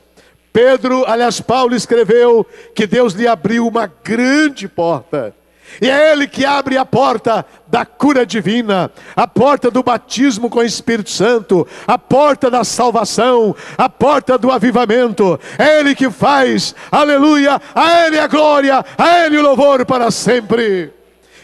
Paulo escreveu que Deus lhe abriu uma grande porta. E é Ele que abre a porta da cura divina, a porta do batismo com o Espírito Santo, a porta da salvação, a porta do avivamento. É Ele que faz, aleluia, a Ele a glória, a Ele o louvor para sempre.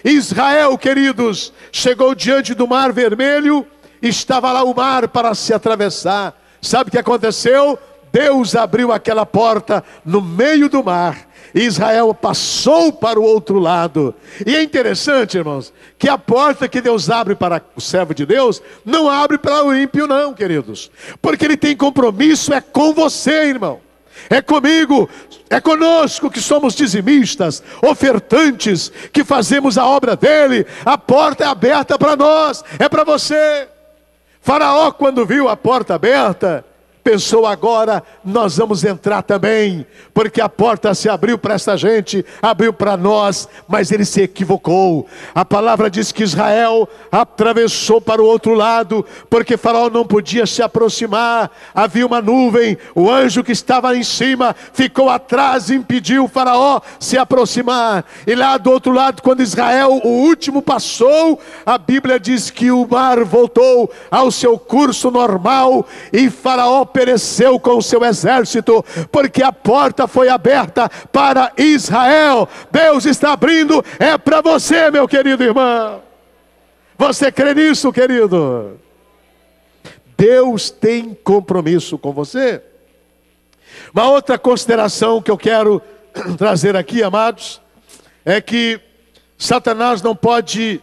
Israel, queridos, chegou diante do Mar Vermelho, estava lá o mar para se atravessar. Sabe o que aconteceu? Deus abriu aquela porta no meio do mar. Israel passou para o outro lado. E é interessante, irmãos, que a porta que Deus abre para o servo de Deus, não abre para o ímpio não, queridos. Porque Ele tem compromisso, é com você, irmão. É comigo, é conosco que somos dizimistas, ofertantes, que fazemos a obra dEle. A porta é aberta para nós, é para você. Faraó, quando viu a porta aberta, pensou: agora nós vamos entrar também, porque a porta se abriu para essa gente, abriu para nós. Mas ele se equivocou. A palavra diz que Israel atravessou para o outro lado, porque Faraó não podia se aproximar. Havia uma nuvem, o anjo que estava em cima ficou atrás e impediu Faraó se aproximar. E lá do outro lado, quando Israel, o último, passou, a Bíblia diz que o mar voltou ao seu curso normal e Faraó pereceu com o seu exército, porque a porta foi aberta para Israel. Deus está abrindo, é para você, meu querido irmão. Você crê nisso, querido? Deus tem compromisso com você. Uma outra consideração que eu quero trazer aqui, amados, é que Satanás não pode,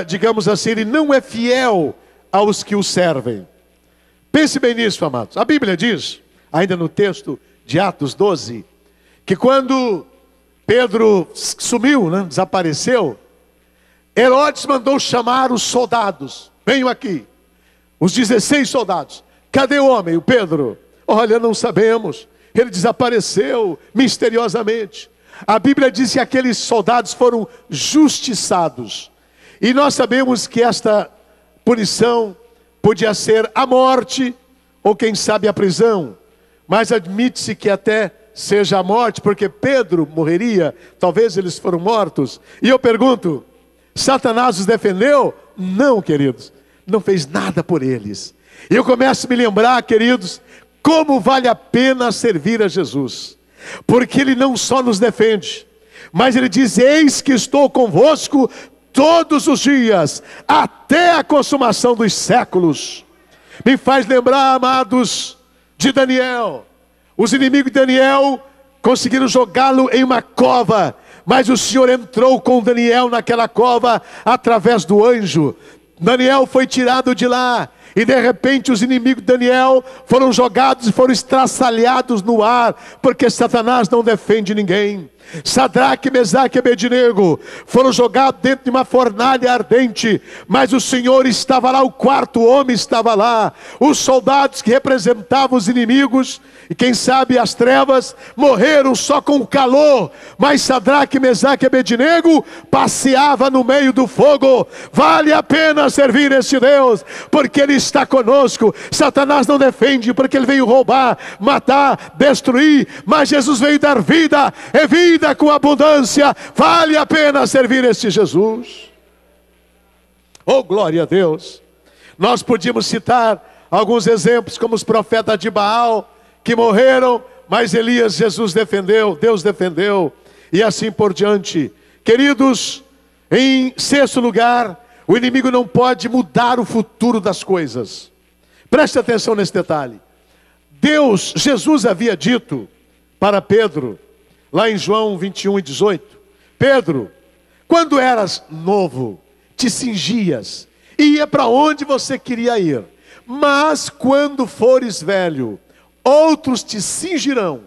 digamos assim, ele não é fiel aos que o servem. Pense bem nisso, amados. A Bíblia diz, ainda no texto de Atos 12, que quando Pedro sumiu, desapareceu, Herodes mandou chamar os soldados. Venham aqui, os 16 soldados. Cadê o homem, o Pedro? Olha, não sabemos. Ele desapareceu misteriosamente. A Bíblia diz que aqueles soldados foram justiçados. E nós sabemos que esta punição podia ser a morte, ou quem sabe a prisão. Mas admite-se que até seja a morte, porque Pedro morreria, talvez eles foram mortos. E eu pergunto, Satanás os defendeu? Não, queridos, não fez nada por eles. E eu começo a me lembrar, queridos, como vale a pena servir a Jesus. Porque Ele não só nos defende, mas Ele diz: eis que estou convosco todos os dias, até a consumação dos séculos. Me faz lembrar, amados, de Daniel. Os inimigos de Daniel conseguiram jogá-lo em uma cova, mas o Senhor entrou com Daniel naquela cova através do anjo. Daniel foi tirado de lá, e de repente os inimigos de Daniel foram jogados e foram estraçalhados no ar, porque Satanás não defende ninguém. Sadraque, Mesaque e Abednego foram jogados dentro de uma fornalha ardente, mas o Senhor estava lá, o quarto homem estava lá. Os soldados que representavam os inimigos, e quem sabe as trevas, morreram só com o calor, mas Sadraque, Mesaque e Abednego passeava no meio do fogo. Vale a pena servir esse Deus, porque Ele está conosco. Satanás não defende, porque ele veio roubar, matar, destruir, mas Jesus veio dar vida, é vida com abundância. Vale a pena servir este Jesus. Oh, glória a Deus. Nós podíamos citar alguns exemplos, como os profetas de Baal, que morreram, mas Elias, Jesus defendeu, Deus defendeu, e assim por diante. Queridos, em sexto lugar, o inimigo não pode mudar o futuro das coisas. Preste atenção nesse detalhe. Jesus havia dito para Pedro, lá em João 21:18, Pedro, quando eras novo, te cingias, e ia para onde você queria ir. Mas quando fores velho, outros te cingirão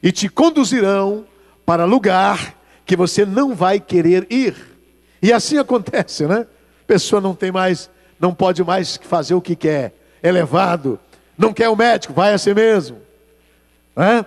e te conduzirão para lugar que você não vai querer ir. E assim acontece, né? A pessoa não pode mais fazer o que quer, é levado, não quer o médico, vai assim mesmo, né?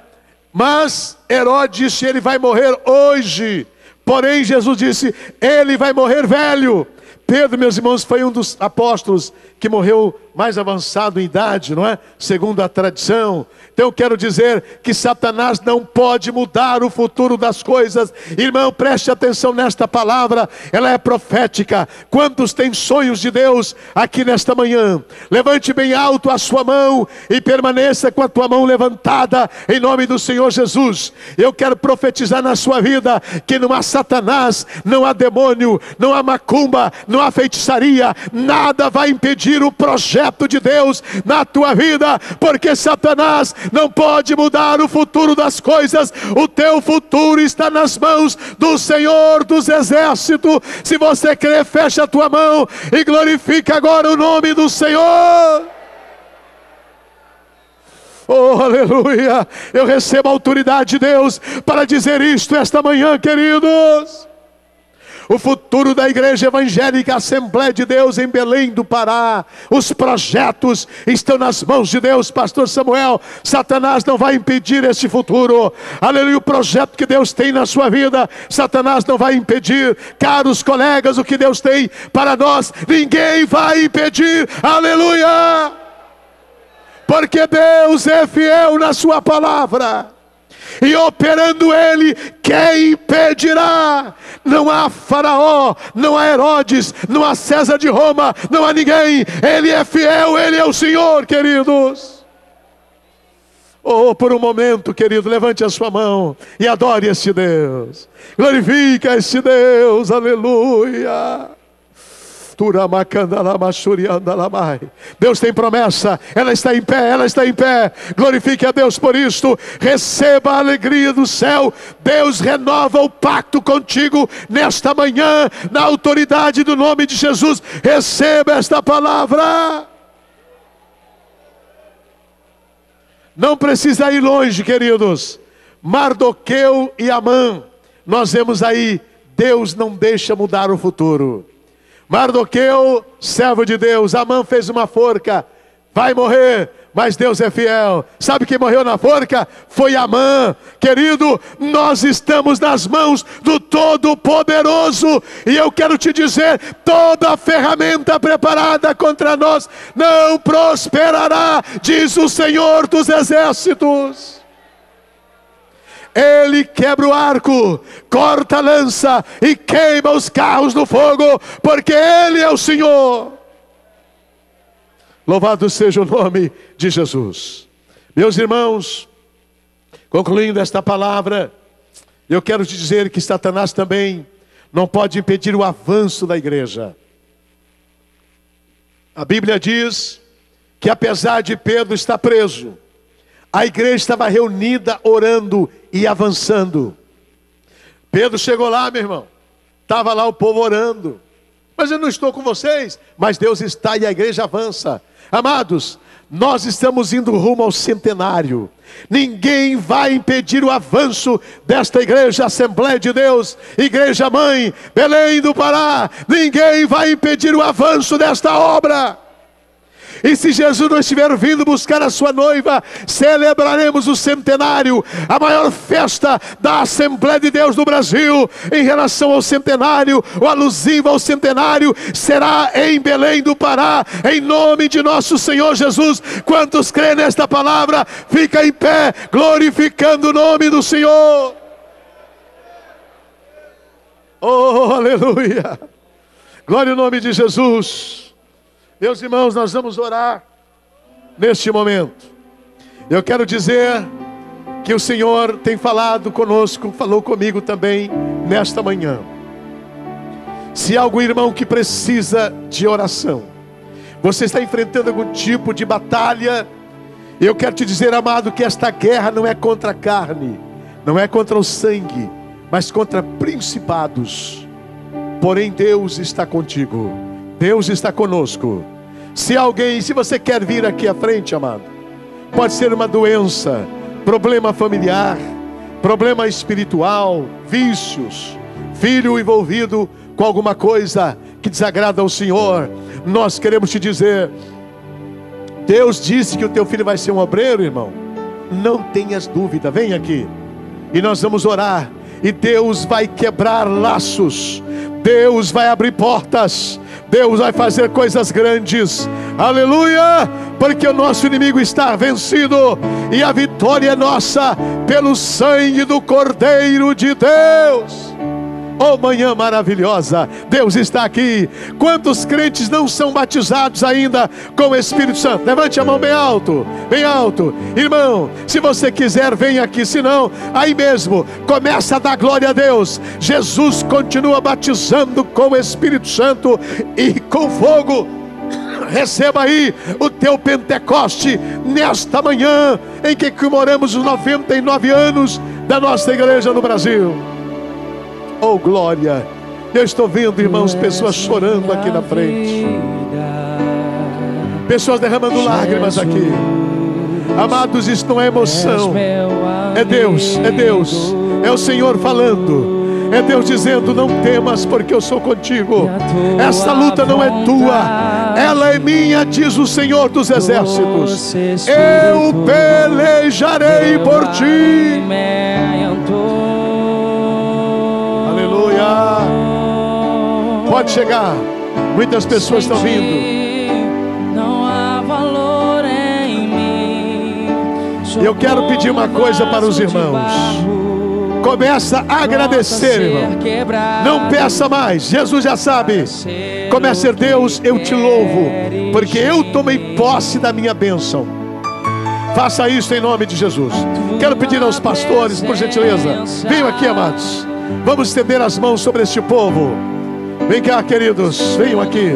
Mas Herodes disse, ele vai morrer hoje. Porém Jesus disse, ele vai morrer velho. Pedro, meus irmãos, foi um dos apóstolos que morreu mais avançado em idade, não é? Segundo a tradição. Então eu quero dizer que Satanás não pode mudar o futuro das coisas. Irmão, preste atenção nesta palavra, ela é profética. Quantos têm sonhos de Deus aqui nesta manhã? Levante bem alto a sua mão e permaneça com a tua mão levantada em nome do Senhor Jesus. Eu quero profetizar na sua vida que não há Satanás, não há demônio, não há macumba, não há feitiçaria, nada vai impedir o projeto de Deus na tua vida, porque Satanás não pode mudar o futuro das coisas. O teu futuro está nas mãos do Senhor dos Exércitos. Se você crê, fecha a tua mão e glorifica agora o nome do Senhor. Oh, aleluia! Eu recebo a autoridade de Deus para dizer isto esta manhã, queridos. O futuro da Igreja Evangélica Assembleia de Deus em Belém do Pará, os projetos estão nas mãos de Deus, pastor Samuel. Satanás não vai impedir esse futuro. Aleluia, o projeto que Deus tem na sua vida, Satanás não vai impedir. Caros colegas, o que Deus tem para nós, ninguém vai impedir. Aleluia! Porque Deus é fiel na sua palavra. E operando Ele, quem impedirá? Não há Faraó, não há Herodes, não há César de Roma, não há ninguém. Ele é fiel, Ele é o Senhor, queridos. Oh, por um momento, querido, levante a sua mão e adore esse Deus. Glorifica esse Deus, aleluia. Deus tem promessa, ela está em pé, ela está em pé. Glorifique a Deus por isto. Receba a alegria do céu. Deus renova o pacto contigo nesta manhã, na autoridade do nome de Jesus. Receba esta palavra. Não precisa ir longe, queridos. Mardoqueu e Amã, nós vemos aí, Deus não deixa mudar o futuro. Mardoqueu, servo de Deus, Amã fez uma forca, vai morrer, mas Deus é fiel. Sabe quem morreu na forca? Foi Amã. Querido, nós estamos nas mãos do Todo-Poderoso, e eu quero te dizer, toda ferramenta preparada contra nós não prosperará, diz o Senhor dos Exércitos. Ele quebra o arco, corta a lança e queima os carros no fogo, porque Ele é o Senhor. Louvado seja o nome de Jesus. Meus irmãos, concluindo esta palavra, eu quero te dizer que Satanás também não pode impedir o avanço da igreja. A Bíblia diz que apesar de Pedro estar preso, A igreja estava reunida, orando e avançando. Pedro chegou lá, meu irmão. Estava lá o povo orando. Mas eu não estou com vocês. Mas Deus está e a igreja avança. Amados, nós estamos indo rumo ao centenário. Ninguém vai impedir o avanço desta igreja, Assembleia de Deus, Igreja Mãe, Belém do Pará. Ninguém vai impedir o avanço desta obra. E se Jesus não estiver vindo buscar a sua noiva, celebraremos o centenário, a maior festa da Assembleia de Deus do Brasil. Em relação ao centenário, o alusivo ao centenário, será em Belém do Pará, em nome de nosso Senhor Jesus. Quantos creem nesta palavra, fica em pé, glorificando o nome do Senhor. Oh, aleluia, glória ao nome de Jesus. Meus irmãos, nós vamos orar neste momento. Eu quero dizer que o Senhor tem falado conosco, falou comigo também nesta manhã. Se há algum irmão que precisa de oração, você está enfrentando algum tipo de batalha, eu quero te dizer, amado, que esta guerra não é contra a carne, não é contra o sangue, mas contra principados. Porém Deus está contigo, Deus está conosco. Se você quer vir aqui à frente, amado, pode ser uma doença, problema familiar, problema espiritual, vícios, filho envolvido com alguma coisa que desagrada ao Senhor. Nós queremos te dizer, Deus disse que o teu filho vai ser um obreiro, irmão. Não tenhas dúvida, vem aqui e nós vamos orar. E Deus vai quebrar laços, Deus vai abrir portas, Deus vai fazer coisas grandes, aleluia, porque o nosso inimigo está vencido, e a vitória é nossa, pelo sangue do Cordeiro de Deus. Oh, manhã maravilhosa, Deus está aqui. Quantos crentes não são batizados ainda com o Espírito Santo? Levante a mão bem alto, bem alto. Irmão, se você quiser, vem aqui. Se não, aí mesmo, começa a dar glória a Deus. Jesus continua batizando com o Espírito Santo e com fogo. Receba aí o teu Pentecoste nesta manhã, em que comemoramos os 99 anos da nossa igreja no Brasil. Oh, glória! Eu estou vendo, irmãos, pessoas chorando aqui na frente, pessoas derramando lágrimas aqui. Amados, isso não é emoção, é Deus, é Deus, é o Senhor falando, é Deus dizendo: não temas, porque eu sou contigo. Esta luta não é tua, ela é minha, diz o Senhor dos Exércitos. Eu pelejarei por ti. Pode chegar, muitas pessoas estão vindo. Não há valor em mim. Eu quero pedir uma coisa para os irmãos. Começa a agradecer, irmão. Não peça mais, Jesus já sabe. Comece a ser: Deus, eu te louvo, porque eu tomei posse da minha bênção. Faça isso em nome de Jesus. Quero pedir aos pastores, por gentileza, venham aqui, amados. Vamos estender as mãos sobre este povo. Vem cá, queridos, venham aqui.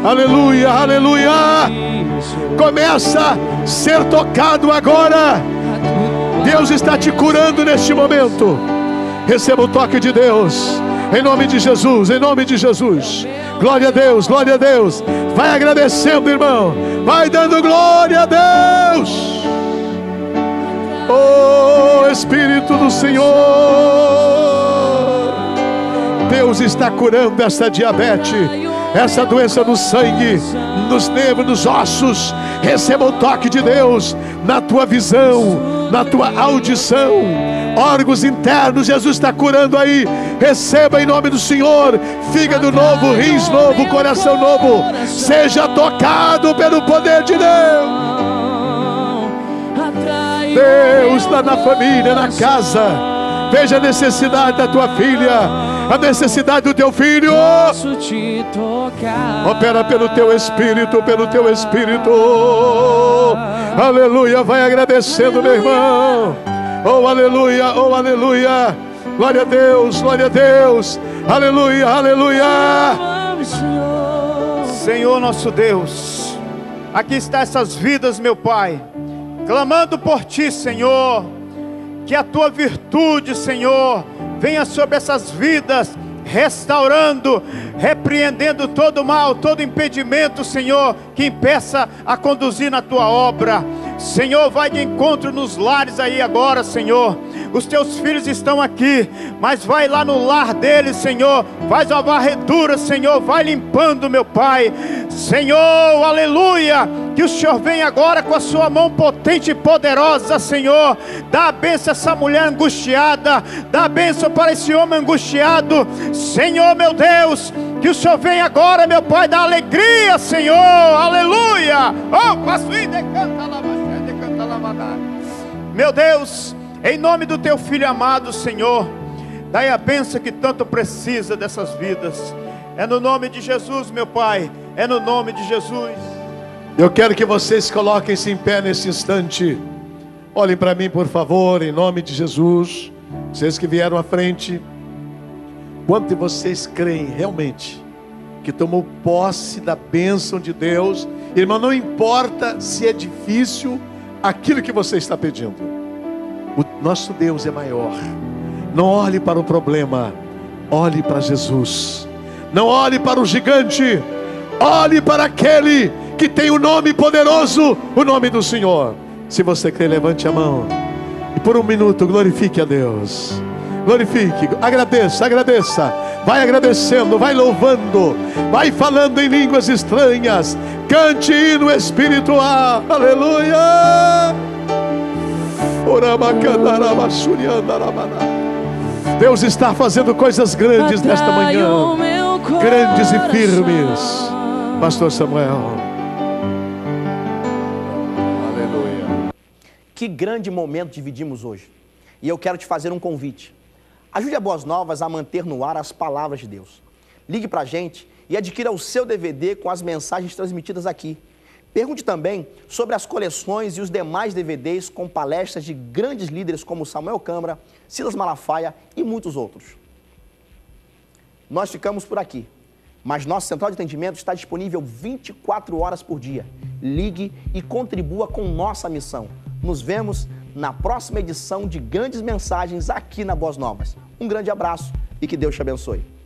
Aleluia, aleluia. Começa a ser tocado agora. Deus está te curando neste momento. Receba o toque de Deus, em nome de Jesus, em nome de Jesus. Glória a Deus, glória a Deus. Vai agradecendo, irmão, vai dando glória a Deus. Oh, Espírito do Senhor, Deus está curando essa diabetes, essa doença no sangue, nos nervos, nos ossos. Receba o toque de Deus na tua visão, na tua audição, órgãos internos. Jesus está curando aí. Receba em nome do Senhor. Fígado novo, rins novo, coração novo. Seja tocado pelo poder de Deus. Deus está na família, na casa. Veja a necessidade da tua filha, a necessidade do teu filho. Opera pelo teu Espírito, pelo teu Espírito. Aleluia, vai agradecendo, meu irmão. Oh, aleluia, oh, aleluia. Glória a Deus, glória a Deus. Aleluia, aleluia. Senhor nosso Deus, aqui está essas vidas, meu Pai, clamando por Ti, Senhor, que a Tua virtude, Senhor, venha sobre essas vidas, restaurando, repreendendo todo mal, todo impedimento, Senhor, que impeça a conduzir na Tua obra. Senhor, vai de encontro nos lares aí agora, Senhor. Os Teus filhos estão aqui, mas vai lá no lar deles, Senhor. Faz uma varredura, Senhor, vai limpando, meu Pai. Senhor, aleluia, que o Senhor venha agora com a sua mão potente e poderosa, Senhor. Dá a bênção a essa mulher angustiada, dá a bênção para esse homem angustiado, Senhor, meu Deus. Que o Senhor venha agora, meu Pai, dá alegria, Senhor, aleluia. Meu Deus, em nome do Teu Filho amado, Senhor, dai a bênção que tanto precisa dessas vidas. É no nome de Jesus, meu Pai, é no nome de Jesus. Eu quero que vocês coloquem-se em pé nesse instante. Olhem para mim, por favor, em nome de Jesus. Vocês que vieram à frente. Quanto de vocês creem realmente que tomou posse da bênção de Deus? Irmão, não importa se é difícil aquilo que você está pedindo. O nosso Deus é maior. Não olhe para o problema, olhe para Jesus. Não olhe para o gigante, olhe para aquele que tem o nome poderoso, o nome do Senhor. Se você crê, levante a mão e por um minuto glorifique a Deus. Glorifique, agradeça, agradeça. Vai agradecendo, vai louvando, vai falando em línguas estranhas. Cante hino espiritual, aleluia. Deus está fazendo coisas grandes nesta manhã, grandes e firmes. Pastor Samuel. Aleluia. Que grande momento dividimos hoje. E eu quero te fazer um convite. Ajude a Boas Novas a manter no ar as palavras de Deus. Ligue para a gente e adquira o seu DVD com as mensagens transmitidas aqui. Pergunte também sobre as coleções e os demais DVDs com palestras de grandes líderes como Samuel Câmara, Silas Malafaia e muitos outros. Nós ficamos por aqui, mas nossa central de atendimento está disponível 24 horas por dia. Ligue e contribua com nossa missão. Nos vemos na próxima edição de Grandes Mensagens aqui na Boas Novas. Um grande abraço e que Deus te abençoe.